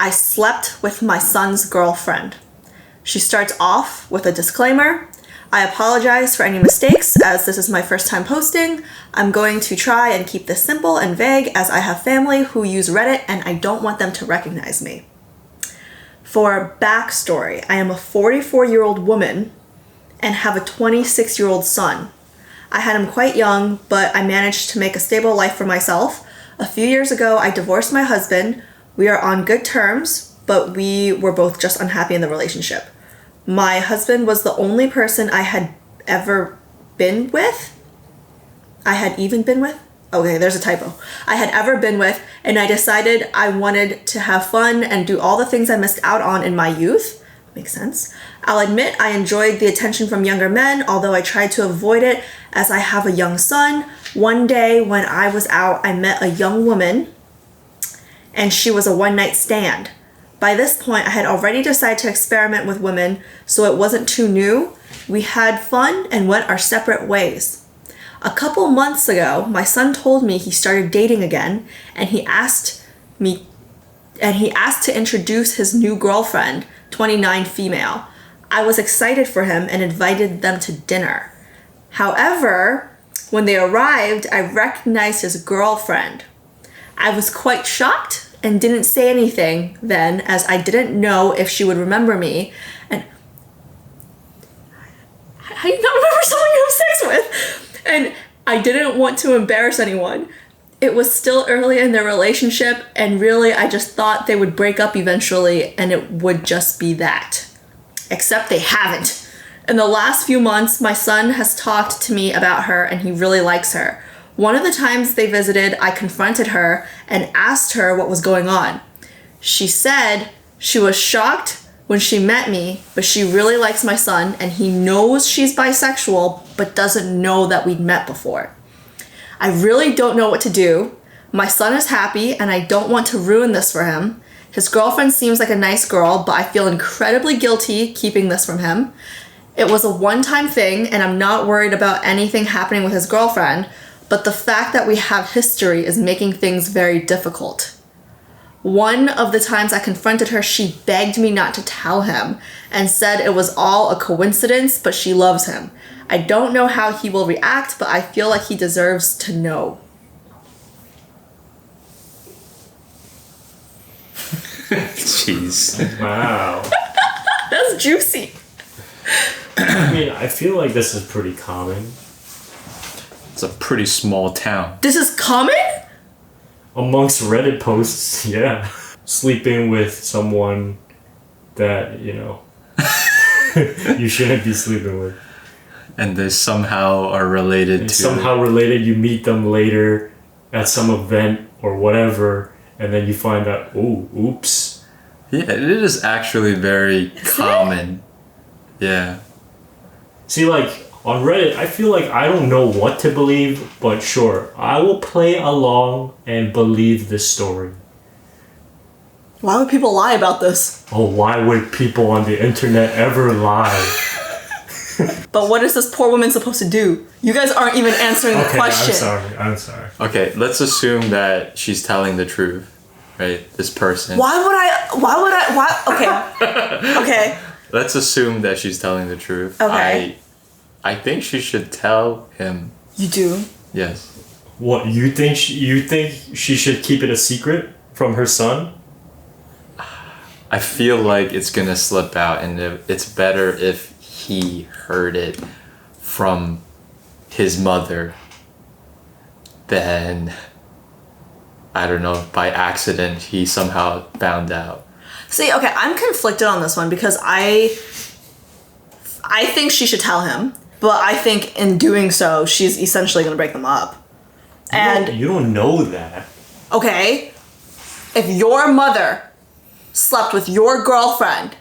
I slept with my son's girlfriend. She starts off with a disclaimer. I apologize for any mistakes as this is my first time posting. I'm going to try and keep this simple and vague as I have family who use Reddit and I don't want them to recognize me. For backstory, I am a 44-year-old woman and have a 26-year-old son. I had him quite young, but I managed to make a stable life for myself. A few years ago, I divorced my husband. We are on good terms, but we were both just unhappy in the relationship. My husband was the only person I had ever been with. Okay, there's a typo. I had ever been with, and I decided I wanted to have fun and do all the things I missed out on in my youth. Makes sense. I'll admit I enjoyed the attention from younger men, although I tried to avoid it as I have a young son. One day when I was out, I met a young woman, and she was a one-night stand. By this point, I had already decided to experiment with women, so it wasn't too new. We had fun and went our separate ways. A couple months ago, my son told me he started dating again, and he asked to introduce his new girlfriend, 29 female. I was excited for him and invited them to dinner. However, when they arrived, I recognized his girlfriend. I was quite shocked and didn't say anything then, as I didn't know if she would remember me. And how do you not remember someone you have sex with? And I didn't want to embarrass anyone. It was still early in their relationship, and really I just thought they would break up eventually and it would just be that. Except they haven't. In the last few months, my son has talked to me about her and he really likes her. One of the times they visited, I confronted her and asked her what was going on. She said she was shocked when she met me, but she really likes my son and he knows she's bisexual, but doesn't know that we'd met before. I really don't know what to do. My son is happy and I don't want to ruin this for him. His girlfriend seems like a nice girl, but I feel incredibly guilty keeping this from him. It was a one-time thing and I'm not worried about anything happening with his girlfriend, but the fact that we have history is making things very difficult. One of the times I confronted her, she begged me not to tell him and said it was all a coincidence, but she loves him. I don't know how he will react, but I feel like he deserves to know. Jeez. Wow. That's juicy. I mean, I feel like this is pretty common. It's a pretty small town. This is common? Amongst Reddit posts, yeah. Sleeping with someone that, you know, you shouldn't be sleeping with. And they somehow are related to... Somehow related, you meet them later at some event or whatever, and then you find out, oh, oops. Yeah, it is actually very common. Yeah. See, like, on Reddit, I feel like I don't know what to believe, but sure, I will play along and believe this story. Why would people lie about this? Oh, why would people on the internet ever lie? But what is this poor woman supposed to do? You guys aren't even answering the question. I'm sorry. Okay, let's assume that she's telling the truth, right? This person. Okay. Let's assume that she's telling the truth. Okay. I think she should tell him. You do? Yes. What, you think she should keep it a secret from her son? I feel like it's gonna slip out, and it's better if he heard it from his mother than, I don't know, by accident he somehow found out. See, okay, I'm conflicted on this one because I think she should tell him, but I think in doing so, she's essentially going to break them up. You don't know that. Okay, if your mother slept with your girlfriend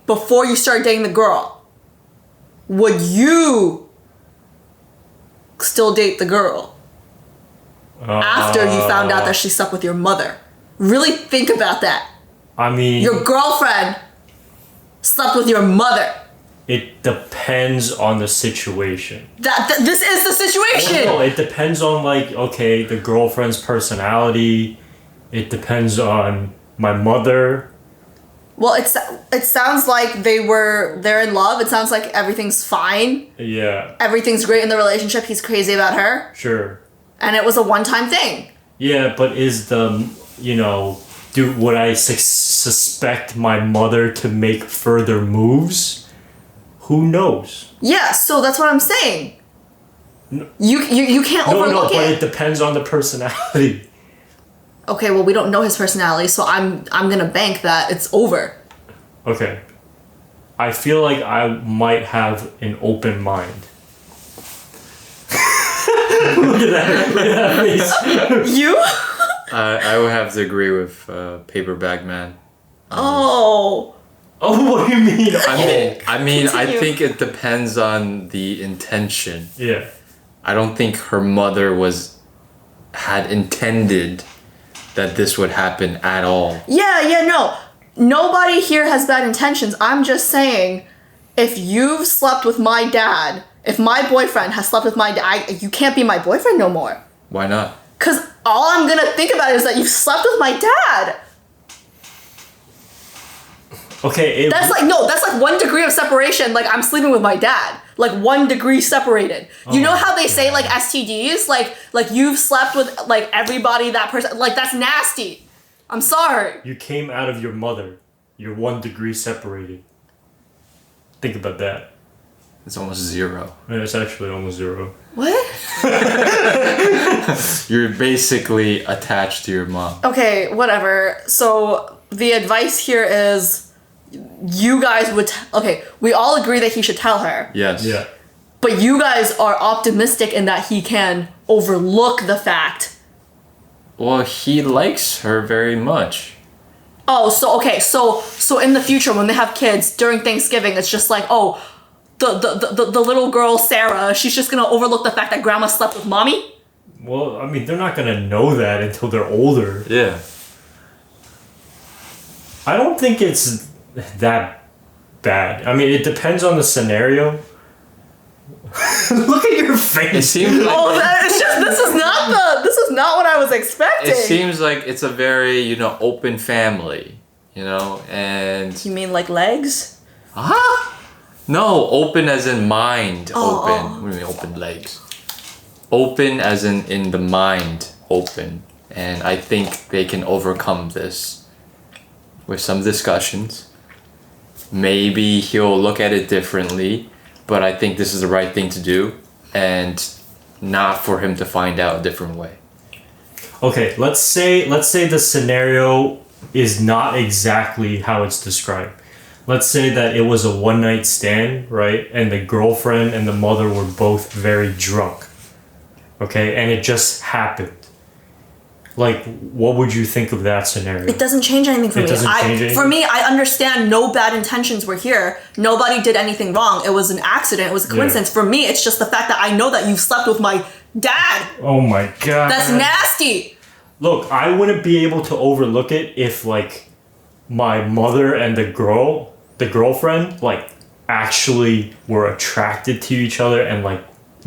before you started dating the girl, would you still date the girl after you found out that she slept with your mother? Really think about that. I mean... Your girlfriend slept with your mother. It depends on the situation. This is the situation. No, it depends on, like, okay, the girlfriend's personality. It depends on my mother. Well, it sounds like they're in love. It sounds like everything's fine. Yeah. Everything's great in the relationship. He's crazy about her. Sure. And it was a one-time thing. Yeah, but is would I suspect my mother to make further moves? Who knows? Yeah, so that's what I'm saying. You can't overlook but it. it depends on the personality. Okay, well, we don't know his personality, so I'm gonna bank that it's over. Okay. I feel like I might have an open mind. Look at that face. You? I would have to agree with Paperback Man. Oh. Oh, what do you mean? I mean, I Continue. think it depends on the intention. Yeah. I don't think her mother had intended that this would happen at all. Yeah, no. Nobody here has bad intentions. I'm just saying, if you've slept with my dad, if my boyfriend has slept with my dad, you can't be my boyfriend no more. Why not? Because all I'm gonna think about is that you've slept with my dad. Okay. That's like 1 degree of separation. Like, I'm sleeping with my dad. Like, 1 degree separated. You know how they say, like, STDs? Like you've slept with, like, everybody, that person. Like, that's nasty. I'm sorry. You came out of your mother. You're 1 degree separated. Think about that. It's almost 0. Yeah, it's actually almost 0. What? You're basically attached to your mom. Okay, whatever. So, the advice here is, you guys would... okay, we all agree that he should tell her. Yes. Yeah. But you guys are optimistic in that he can overlook the fact. Well, he likes her very much. Oh, so okay, so in the future when they have kids during Thanksgiving, it's just like, oh, the little girl Sarah, she's just gonna overlook the fact that grandma slept with mommy? Well, I mean, they're not gonna know that until they're older. Yeah. I don't think it's that bad. I mean, it depends on the scenario. Look at your It face. seems like Oh, it's just this is not what I was expecting. it seems like it's a very, open family, and You mean like legs? huh? No, open as in mind. Oh, Open. oh. What do you mean open legs? Open as in the mind. Open, and I think they can overcome this with some discussions. Maybe he'll look at it differently, but I think this is the right thing to do, and not for him to find out a different way. Okay, let's say the scenario is not exactly how it's described. Let's say that it was a one-night stand, right? And the girlfriend and the mother were both very drunk. Okay, and it just happened. Like, what would you think of that scenario? It doesn't change anything for It me. doesn't change anything? For me, I understand no bad intentions were here. Nobody did anything wrong. It was an accident. It was a coincidence. For me, it's just the fact that I know that you've slept with my dad. Oh my god. That's nasty. Look, I wouldn't be able to overlook it if, like, my mother and the girlfriend, like, actually were attracted to each other and, like,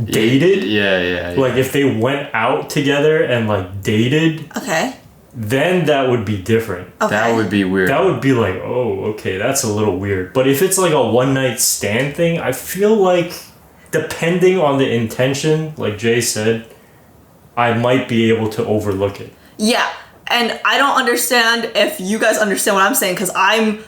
dated. Yeah. Like, if they went out together and, like, dated, Okay. then that would be different. Okay. That would be weird. That would be like, oh, okay, that's a little weird. But if it's like a one-night stand thing, I feel like, depending on the intention, like Jay said, I might be able to overlook it. Yeah, and I don't understand if you guys understand what I'm saying, because I'm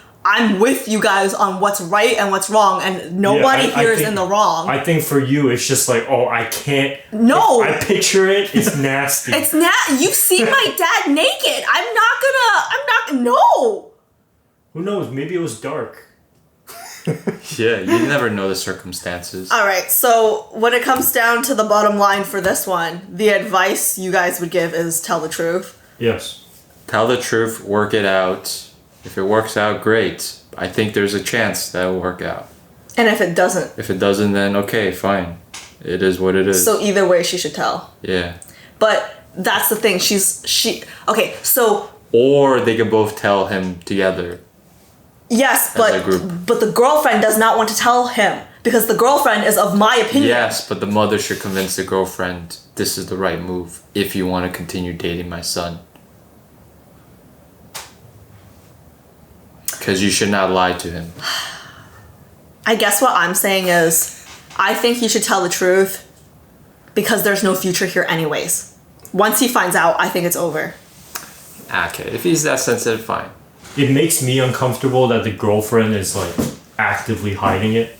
with you guys on what's right and what's wrong, and nobody Yeah, I here is think- in the wrong. I think for you, it's just like, oh, I can't. No. If I picture it, it's nasty. It's not. You've seen my dad naked. I'm not. No. Who knows? Maybe it was dark. Yeah, you never know the circumstances. All right. So when it comes down to the bottom line for this one, the advice you guys would give is tell the truth. Yes. Tell the truth, work it out. If it works out, great. I think there's a chance that will work out. And if it doesn't, If it doesn't, then okay, fine. It is what it is. so either way, she should tell. Yeah. But that's the thing. Okay. So Or they can both tell him together. yes, As a group. but the girlfriend does not want to tell him because the girlfriend is of my opinion. Yes, but the mother should convince the girlfriend this is the right move if you want to continue dating my son. Because you should not lie to him. I guess what I'm saying is, I think you should tell the truth because there's no future here anyways. Once he finds out, I think it's over. Okay, if he's that sensitive, fine. It makes me uncomfortable that the girlfriend is like actively hiding it.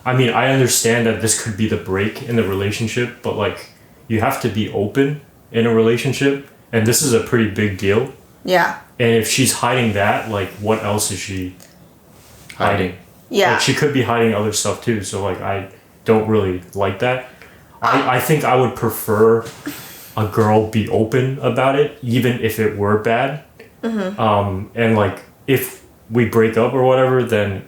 I mean, I understand that this could be the break in the relationship, but like you have to be open in a relationship, and this is a pretty big deal. Yeah. And if she's hiding that, like what else is she hiding? Yeah. Like she could be hiding other stuff too, so like I don't really like that. I think I would prefer a girl be open about it, even if it were bad. And like if we break up or whatever, then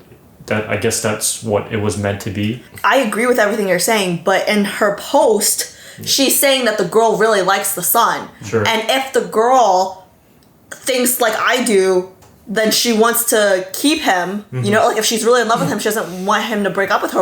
that I guess that's what it was meant to be. I agree with everything you're saying, but in her post, she's saying that the girl really likes the son. Sure. And if the girl thinks like I do, then she wants to keep him. You know, like if she's really in love with him, she doesn't want him to break up with her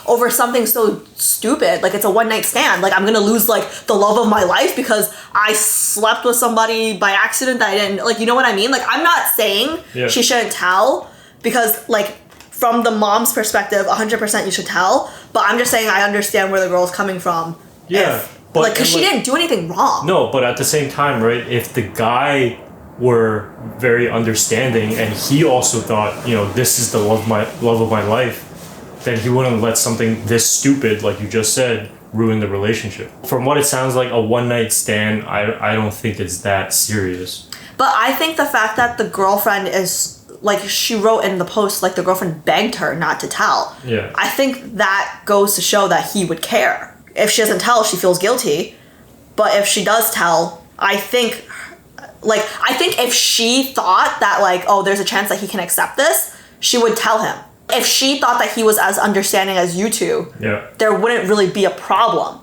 over something so stupid. Like it's a one night stand. Like I'm gonna lose like the love of my life because I slept with somebody by accident that I didn't like. You know what I mean? Like I'm not saying she shouldn't tell because like from the mom's perspective, 100% you should tell. But I'm just saying I understand where the girl's coming from. Yeah, but like because she didn't do anything wrong. No, but at the same time, right? If the guy were very understanding and he also thought, you know, this is the love of my life, then he wouldn't let something this stupid, like you just said, ruin the relationship. From what it sounds like, a one night stand, I don't think it's that serious. But I think the fact that the girlfriend is like she wrote in the post, like the girlfriend begged her not to tell. Yeah. I think that goes to show that he would care. If she doesn't tell, she feels guilty. But if she does tell, I think if she thought that like, oh, there's a chance that he can accept this, she would tell him. If she thought that he was as understanding as you two, there wouldn't really be a problem.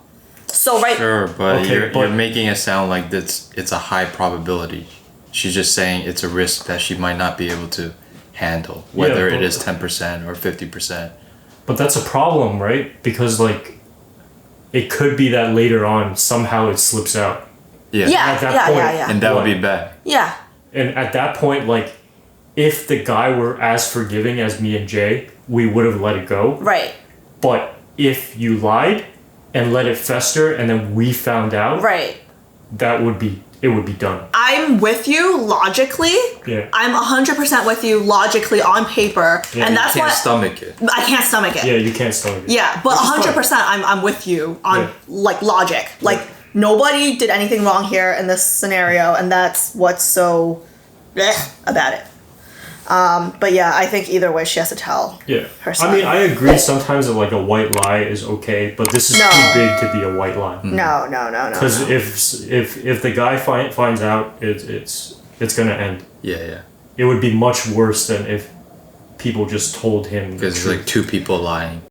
So right. Sure, but Okay, you're making it sound like it's a high probability. She's just saying it's a risk that she might not be able to handle, whether it is 10% or 50%. But that's a problem, right? Because like it could be that later on somehow it slips out. Yeah. At that point, And that would be bad. Yeah. And at that point, like, if the guy were as forgiving as me and Jay, we would have let it go. Right. But if you lied and let it fester and then we found out, Right. it would be done. I'm with you logically. Yeah. I'm 100% with you logically on paper. Yeah, and you that's Can't what stomach it. I can't stomach it. Yeah, you can't stomach it. Yeah, but 100% I'm with you on like logic. Like nobody did anything wrong here in this scenario, and that's what's so about it. But yeah, I think either way she has to tell. Yeah. her son. I mean, I agree sometimes that like a white lie is okay, but this is No. too big to be a white lie. No. Because if the guy finds out, it's gonna end. Yeah. It would be much worse than if people just told him the Because it's truth. like two people lying.